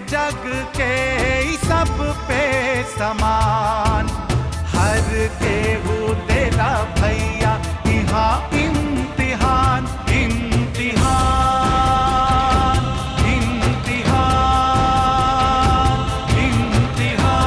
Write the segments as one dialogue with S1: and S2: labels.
S1: जग के सब पे समान। हर केहू तेरा भैया यहाँ इम्तिहान इम्तिहान इम्तिहान इम्तिहान।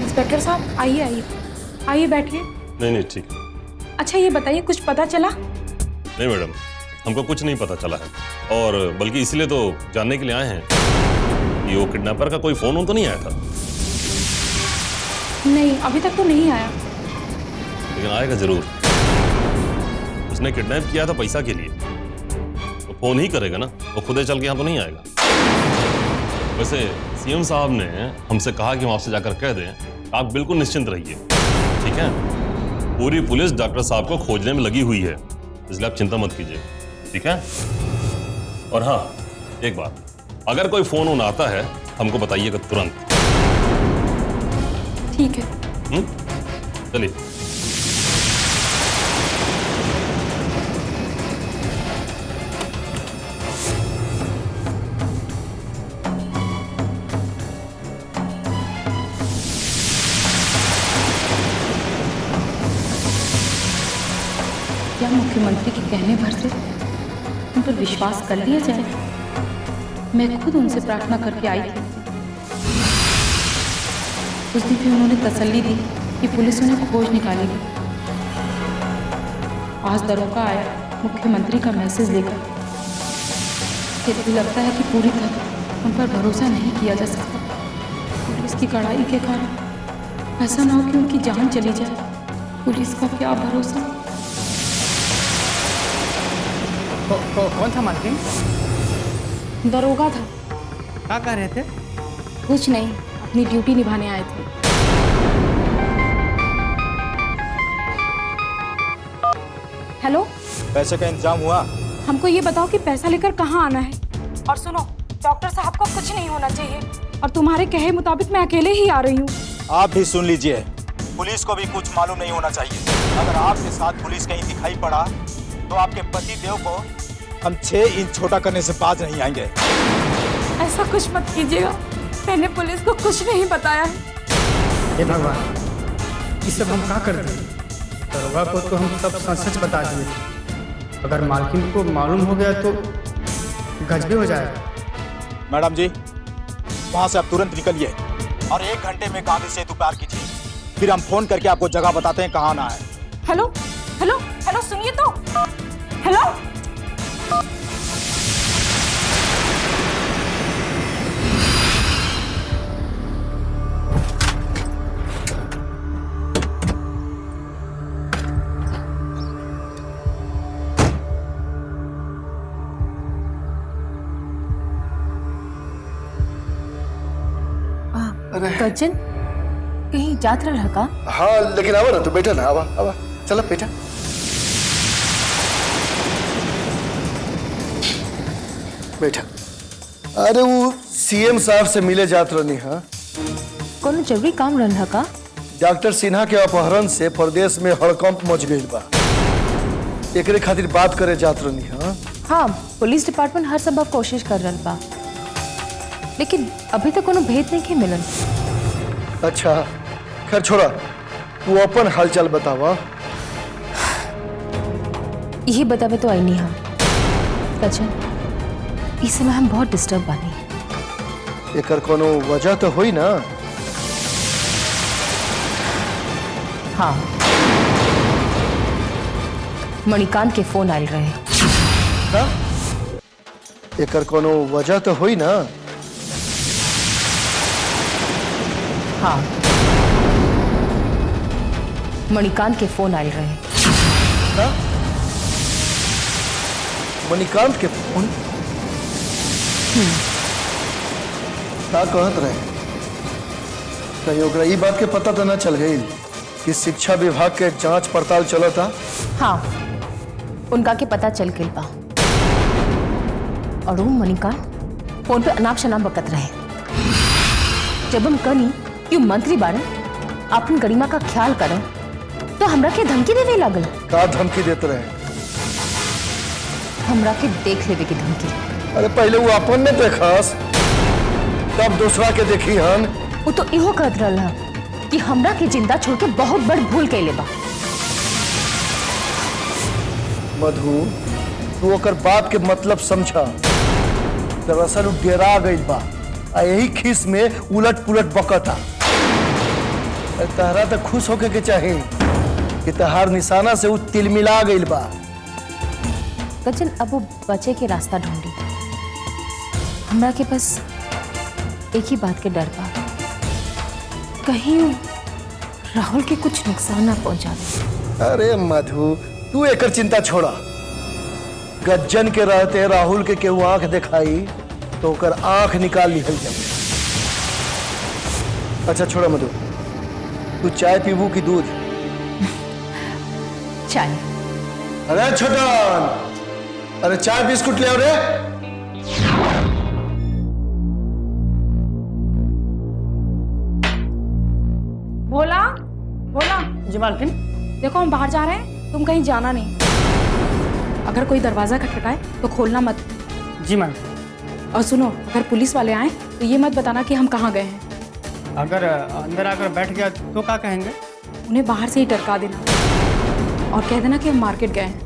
S2: इंस्पेक्टर साहब आइए आइए आइए बैठिए।
S3: नहीं ठीक है।
S2: अच्छा ये बताइए कुछ पता चला?
S3: नहीं मैडम, हमको कुछ नहीं पता चला है, और बल्कि इसलिए तो जानने के लिए आए हैं कि वो किडनैपर का कोई फोन तो नहीं आया था।
S2: नहीं अभी तक तो नहीं आया।
S3: लेकिन आएगा जरूर। उसने किडनैप किया था पैसा के लिए, तो फोन ही करेगा ना, वो खुद चल के यहाँ तो नहीं आएगा। वैसे सीएम साहब ने हमसे कहा कि हम आपसे जाकर कह दें, आप बिल्कुल निश्चिंत रहिए, ठीक है? पूरी पुलिस डॉक्टर साहब को खोजने में लगी हुई है, इसलिए आप चिंता मत कीजिए, ठीक है? और हाँ एक बात, अगर कोई फोन आता है हमको बताइएगा तुरंत।
S2: ठीक है।
S3: चलिए।
S2: क्या मुख्यमंत्री के कहने भर से उन पर विश्वास कर लिया जाए? मैं खुद उनसे प्रार्थना करके आई थी। उस दिन भी उन्होंने तसल्ली दी कि पुलिस उन्हें खोज निकालेगी। आज दरोगा आया मुख्यमंत्री का मैसेज लेकर। फिर भी लगता है कि पूरी तरह उन पर भरोसा नहीं किया जा सकता। पुलिस की कड़ाई के कारण ऐसा ना हो कि उनकी जान चली जाए। पुलिस का क्या भरोसा।
S4: कौन था मालकिन?
S2: दरोगा था।
S4: क्या कह रहे थे?
S2: कुछ नहीं, अपनी ड्यूटी निभाने आए थे। हेलो,
S5: पैसे का इंतजाम हुआ?
S2: हमको ये बताओ कि पैसा लेकर कहाँ आना है। और सुनो, डॉक्टर साहब को कुछ नहीं होना चाहिए, और तुम्हारे कहे मुताबिक मैं अकेले ही आ रही हूँ।
S5: आप भी सुन लीजिए, पुलिस को भी कुछ मालूम नहीं होना चाहिए। अगर आपके साथ पुलिस कहीं दिखाई पड़ा तो आपके पति देव को हम 6 इंच छोटा करने से बाज नहीं आएंगे।
S2: ऐसा कुछ मत कीजिएगा, मैंने पुलिस को कुछ नहीं बताया है।
S4: हे भगवान, ये सब हम क्या कर दें? दरोगा को तो हम सब सच बता दिए। अगर मालकिन को मालूम हो गया तो गजबे हो जाएगा।
S5: मैडम जी, वहाँ से आप तुरंत निकलिए और 1 घंटे में गांधी सेतु पार कीजिए। फिर हम फोन करके आपको जगह बताते हैं कहाँ आना है।
S2: हेलो हेलो हेलो, सुनिए तो। हेलो,
S6: गजन कहीं जात रहा का?
S7: हाँ लेकिन आवा ना, तो बैठा ना, आवा आवा, चलो बैठा। बैठा। अरे वो सीएम साहब से मिले जात रहनी। हाँ,
S6: कोनो जरूरी काम रहा का?
S7: डॉक्टर सिन्हा के अपहरण से प्रदेश में हड़कंप मच गई बा, एकरे खातिर बात करे जात रहनी।
S6: हाँ, पुलिस डिपार्टमेंट हर संभव कोशिश कर रहा बा, लेकिन अभी तक कोनो भेद नहीं के मिलन।
S7: अच्छा खैर छोड़ा, वो अपन हालचाल बतावा।
S6: यही बतावे तो आई नहीं हम। गजन, इस समय हम बहुत डिस्टर्ब बानी।
S7: एकर कोनो वजह तो हुई ना?
S6: हाँ, मणिकांत के फोन आयल रहे।
S7: हाँ? एकर कोनो वजह तो हुई ना?
S6: हाँ, मणिकांत के फोन आयल रहे।
S7: हाँ? मणिकांत के फोन? का कहत रहे कहीं ओकरा ई बात के पता तो न चल गई कि शिक्षा विभाग के जांच पड़ताल चलता।
S6: हाँ, उनका के पता चल गई बा और वो मनिका फोन पे अनाप शनाप बकत रहे। जब हम कनी कि मंत्री बारे अपन गरिमा का ख्याल करें तो हमरा के धमकी देवे लागल।
S7: का धमकी देते रहे?
S6: हमरा के देख लेवे की धमकी।
S7: अरे पहले वो अपन ने देखस तब दूसरा के देखी हन।
S6: वो तो इहो कहत रहल कि हमरा के जिंदा छोड़ के बहुत बड़ भूल कैले बा।
S7: मधु, तू ओकर बात के मतलब समझा। दरअसल वो डेरा गई बा आ यही खीस में उलट पुलट बकता। तहरा तो खुश होके के चाहे कि तहार निशाना से वो तिलमिला गई बा।
S6: गजन अब वो बचे के रास्ता ढूंढी। हमरा के बस एक ही बात के डर बा, कहीं राहुल के कुछ नुकसान ना पहुंचा दे।
S7: अरे मधु, तू एकर चिंता छोड़ा। गज्जन के रहते राहुल के केहू आंख दिखाई तो ओकर आंख निकाल निकल जाए। अच्छा छोड़ा मधु, तू चाय पीबू की दूध?
S6: चाय।
S7: अरे छोटन, अरे चाय बिस्कुट ले आओ रे।
S2: भोला, भोला।
S4: जी मालकिन।
S2: देखो हम बाहर जा रहे हैं, तुम कहीं जाना नहीं। अगर कोई दरवाजा खटखटाए तो खोलना मत।
S4: जी मालकिन।
S2: और सुनो, अगर पुलिस वाले आए तो ये मत बताना कि हम कहाँ गए हैं।
S4: अगर अंदर आकर बैठ गया तो क्या कहेंगे?
S2: उन्हें बाहर से ही टरका देना और कह देना कि हम मार्केट गए हैं।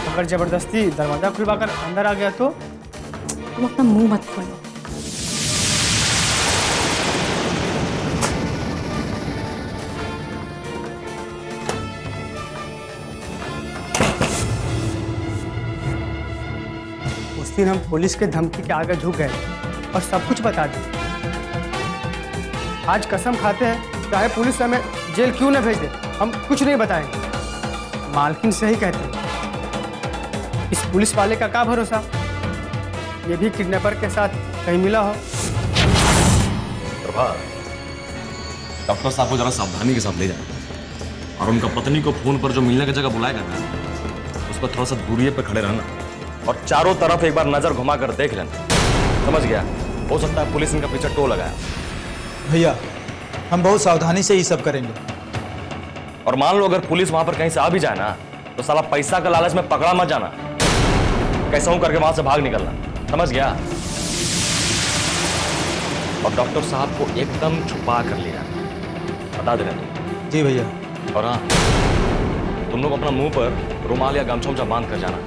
S4: अगर जबरदस्ती दरवाजा खुलवाकर अंदर आ गया तो?
S2: तुम अपना मुंह मत खोलो।
S4: उस दिन हम पुलिस के धमकी के आगे झुक गए और सब कुछ बता दिया। आज कसम खाते हैं चाहे पुलिस हमें जेल क्यों न भेज दे, हम कुछ नहीं बताएंगे। मालकिन से ही कहते हैं। इस पुलिस वाले का क्या भरोसा, ये भी किडनैपर के साथ कहीं मिला हो।
S3: प्रभा, डॉक्टर साहब को जरा सावधानी के साथ ले जाए और उनका पत्नी को फोन पर जो मिलने की जगह बुलाएगा ना, उस पर थोड़ा सा दूरी पे खड़े रहना और चारों तरफ एक बार नजर घुमा कर देख लेना। समझ गया? हो सकता है पुलिस इनका पीछे टो लगाया।
S5: भैया, हम बहुत सावधानी से ये सब करेंगे।
S3: और मान लो अगर पुलिस वहां पर कहीं से आ भी जाए ना, तो साला पैसा का लालच में पकड़ा मत जाना, कैसा हूं करके वहां से भाग निकलना। समझ गया? और डॉक्टर साहब को एकदम छुपा कर ले जाना, बता दे रहे।
S5: जी भैया।
S3: और हाँ, तुम लोग अपना मुंह पर रुमाल या गमछा बांध कर जाना।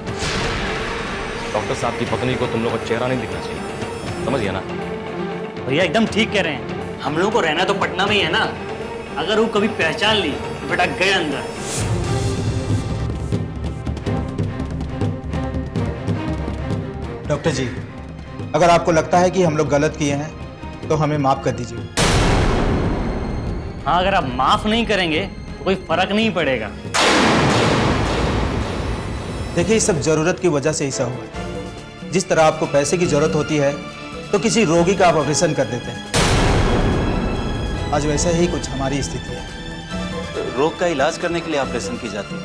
S3: डॉक्टर साहब की पत्नी को तुम लोग का चेहरा नहीं दिखना चाहिए। समझ गया ना?
S8: भैया एकदम ठीक कह रहे हैं। हम लोगों को रहना तो पटना में ही है ना। अगर वो कभी पहचान ली तो बेटा गए अंदर।
S5: डॉक्टर जी, अगर आपको लगता है कि हम लोग गलत किए हैं तो हमें माफ कर दीजिए।
S8: हाँ, अगर आप माफ नहीं करेंगे तो कोई फर्क नहीं पड़ेगा।
S5: देखिए, इस सब जरूरत की वजह से ऐसा हुआ। जिस तरह आपको पैसे की जरूरत होती है तो किसी रोगी का आप ऑपरेशन कर देते हैं, आज वैसे ही कुछ हमारी स्थिति है।
S9: रोग का इलाज करने के लिए ऑपरेशन की जाती है,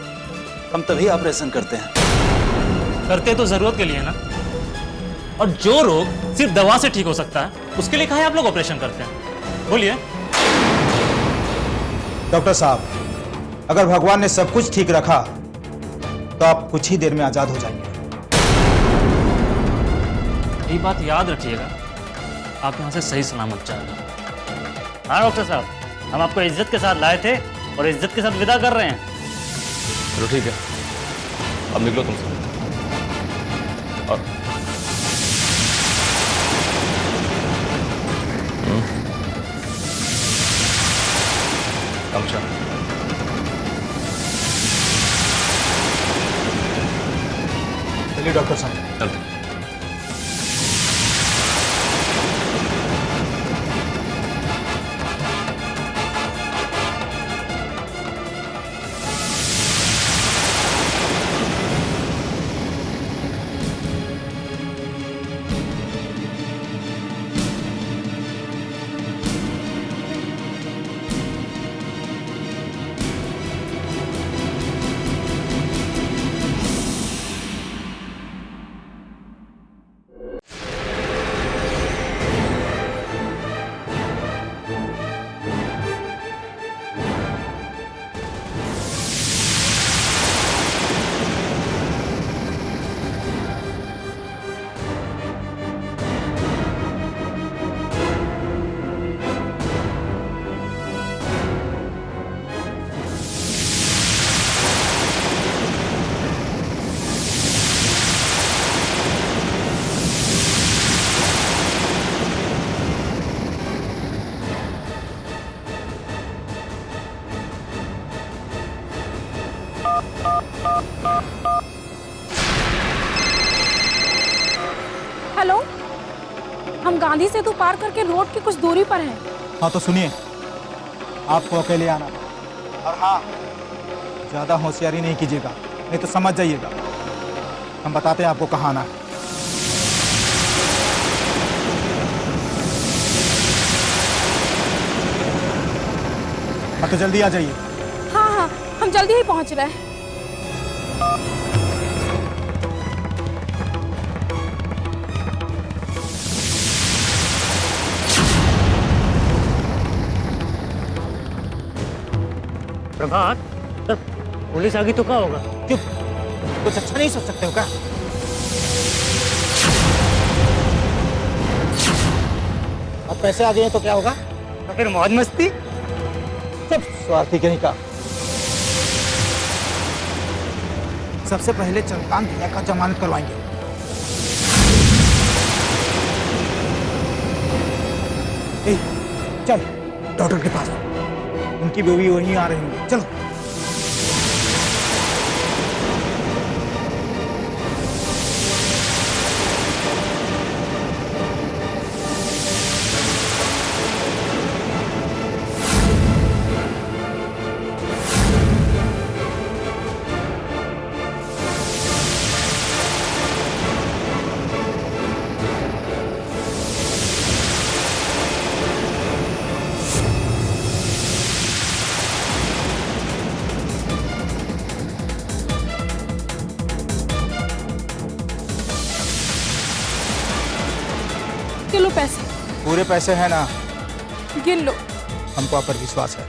S9: हम तभी ऑपरेशन करते हैं।
S8: करते तो जरूरत के लिए ना। और जो रोग सिर्फ दवा से ठीक हो सकता है, उसके लिए काहे आप लोग ऑपरेशन करते हैं? बोलिए।
S5: डॉक्टर साहब, अगर भगवान ने सब कुछ ठीक रखा तो आप कुछ ही देर में आजाद हो जाएंगे।
S8: ये बात याद रखिएगा, आप यहाँ से सही सलामत जाएगा। हाँ डॉक्टर साहब, हम आपको इज्जत के साथ लाए थे और इज्जत के साथ विदा कर रहे हैं।
S3: चलो ठीक है, अब निकलो तुम सब। और गमछा।
S5: चलिए डॉक्टर साहब,
S3: चलते।
S10: हेलो, हम गांधी सेतु पार करके रोड की कुछ दूरी पर हैं।
S5: हाँ तो सुनिए, आपको अकेले आना और हाँ, ज़्यादा होशियारी नहीं कीजिएगा, नहीं तो समझ जाइएगा। हम बताते हैं आपको कहाँ आना है। हाँ तो जल्दी आ जाइए।
S10: हाँ हाँ, हम जल्दी ही पहुंच रहे हैं।
S8: प्रभात सर, पुलिस आ गई तो क्या होगा?
S5: चुप, कुछ अच्छा नहीं सोच सकते हो क्या? अब पैसे आ गए तो क्या होगा?
S8: तो फिर मौज मस्ती।
S5: सब स्वार्थी कहीं का। सबसे पहले चंद्रकांत भैया का जमानत करवाएंगे। ए, चल डॉक्टर के पास, उनकी बेबी वहीं आ रही है, चलो।
S10: किलो पैसे
S5: पूरे पैसे हैं ना?
S10: गिन लो।
S5: हमको आप पर विश्वास है।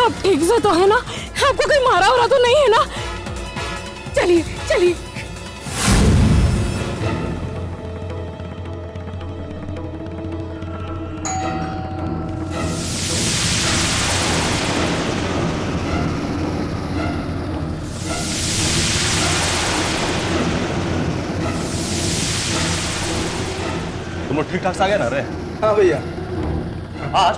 S10: आप ठीक से तो है ना? आपको कोई मारा वारा तो नहीं है ना? चलिए चलिए।
S3: तुम लोग ठीक ठाक से आ गए ना रे?
S5: हाँ भैया।
S8: आज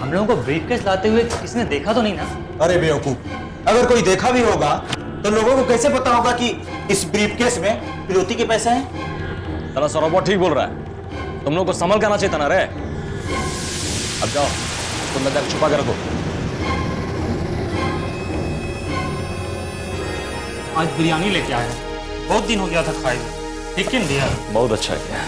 S8: हम लोगों को ब्रीफकेस लाते हुए किसने देखा तो नहीं ना?
S5: अरे बेवकूफ, अगर कोई देखा भी होगा तो लोगों को कैसे पता होगा कि इस ब्रीफकेस में फिरौती के पैसे हैं?
S3: साला सौरभ बहुत ठीक बोल रहा है। तुम लोग को संभल के आना चाहिए था ना रे। अब जाओ, तुम नजर छुपा के रखो।
S8: आज बिरयानी लेके आया, बहुत दिन हो गया था खाए हुए। चिकन दिया,
S3: बहुत अच्छा है।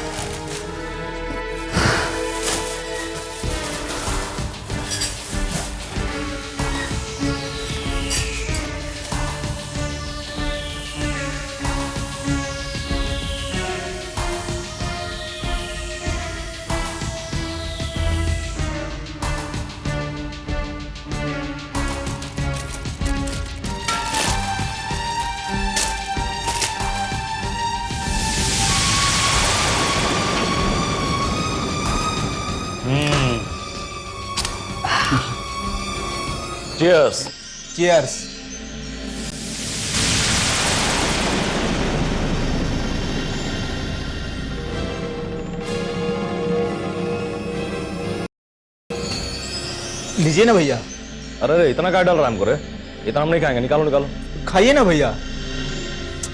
S3: Cheers.
S5: Cheers. लीजिए ना भैया।
S3: अरे इतना क्या डाल रहा है हमको रे? इतना हम नहीं खाएंगे, निकालो निकालो।
S5: खाइए ना भैया।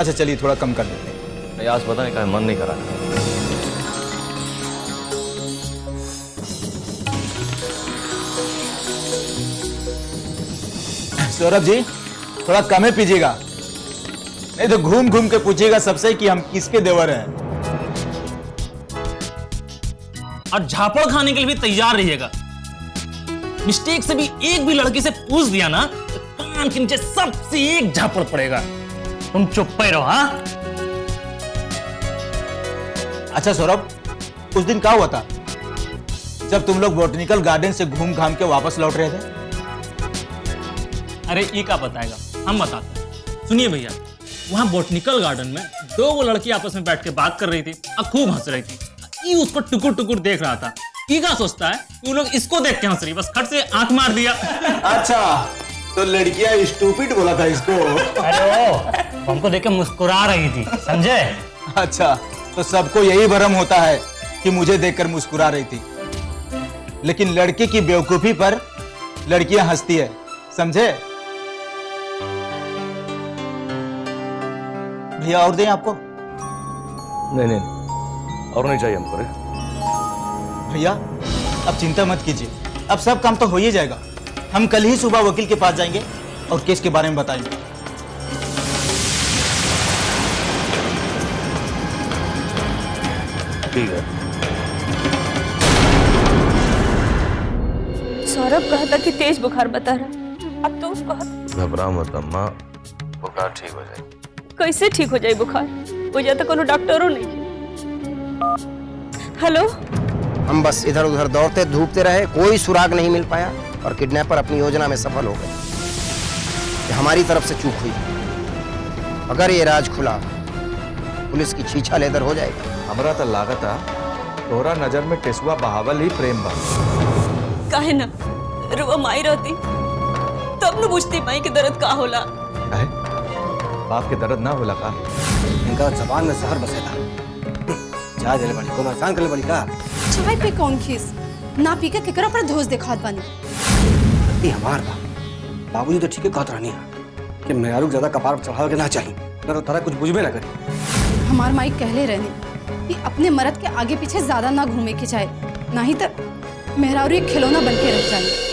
S5: अच्छा चलिए थोड़ा कम कर देते हैं।
S3: नहीं, आज पता नहीं कहा मन नहीं कर रहा।
S5: सौरभ जी थोड़ा कम ही पीजिएगा, नहीं तो घूम घूम के पूछिएगा सबसे कि हम किसके देवर हैं।
S8: और झापड़ खाने के लिए भी तैयार रहिएगा। मिस्टेक से भी एक भी लड़की से पूछ दिया ना तो कान के नीचे सबसे एक झापड़ पड़ेगा। तुम चुप पे रहो। हाँ
S5: अच्छा सौरभ, उस दिन क्या हुआ था जब तुम लोग बोटनिकल गार्डन से घूम घाम के वापस लौट रहे थे?
S8: अरे ये क्या बताएगा, हम बताते हैं। सुनिए भैया, वहां बोटनिकल गार्डन में दो वो लड़की आपस में बैठ के बात कर रही थी और खूब हंस रही थी। ये उसको टुकुर टुकुर देख रहा था। ये क्या सोचता है कि वो लोग इसको देख के हंस रही, बस खट से आंख मार दिया।
S5: अच्छा तो लड़कियां स्टूपिड बोला था इसको?
S8: अरे वो हमको देख के मुस्कुरा रही थी, समझे?
S5: अच्छा तो सबको यही भरम होता है कि मुझे देखकर मुस्कुरा रही थी, लेकिन लड़के की बेवकूफी पर लड़कियां हंसती है। समझे? भैया और दें आपको?
S7: नहीं नहीं, और नहीं चाहिए हमको रे।
S5: भैया अब चिंता मत कीजिए, अब सब काम तो हो ही जाएगा। हम कल ही सुबह वकील के पास जाएंगे और केस के बारे में बताएंगे।
S7: ठीक है।
S10: सौरभ कहता कि तेज बुखार बता रहा, अब तो कहत
S11: घबरा मत अम्मा, बुखार ठीक हो जाएगी।
S10: कैसे ठीक हो जाए बुखार? हो जाए तो कोनो डॉक्टरों नहीं है। हेलो,
S12: हम बस इधर उधर दौड़ते धूपते रहे, कोई सुराग नहीं मिल पाया और किडनैपर अपनी योजना में सफल हो गए। ये हमारी तरफ से चूक हुई। अगर ये राज खुला, पुलिस की छीछा लेदर हो जाएगी।
S11: हमरा तो लागता तोरा नजर में टेसुआ बहावल ही प्रेम बा।
S10: काहे ना रुआ माई रहती तब न बुझती माई के दर्द का होला।
S11: काहे? बाप के दर्द ना होला का?
S12: इनका जबान में जहर बसेगा। चाय देले बड़ी, कोमर शांत करले बड़ी का?
S13: चाय पे कौन खीस? ना पी के केकरा पर धोस दिखात बानी।
S12: ये हमार बा। बाबूजी तो ठीक है कहत रहनी है कि मेहरारू ज्यादा कपार पर चढ़ावे के ना चाहिए, ना तो तारा कुछ बुझबे ना करे।
S13: हमार माई कहले रहने कि अपने मर्द के आगे पीछे ज्यादा ना घूमे के चाहे, नहीं तो मेहरारू एक खिलौना बन के रह जाए।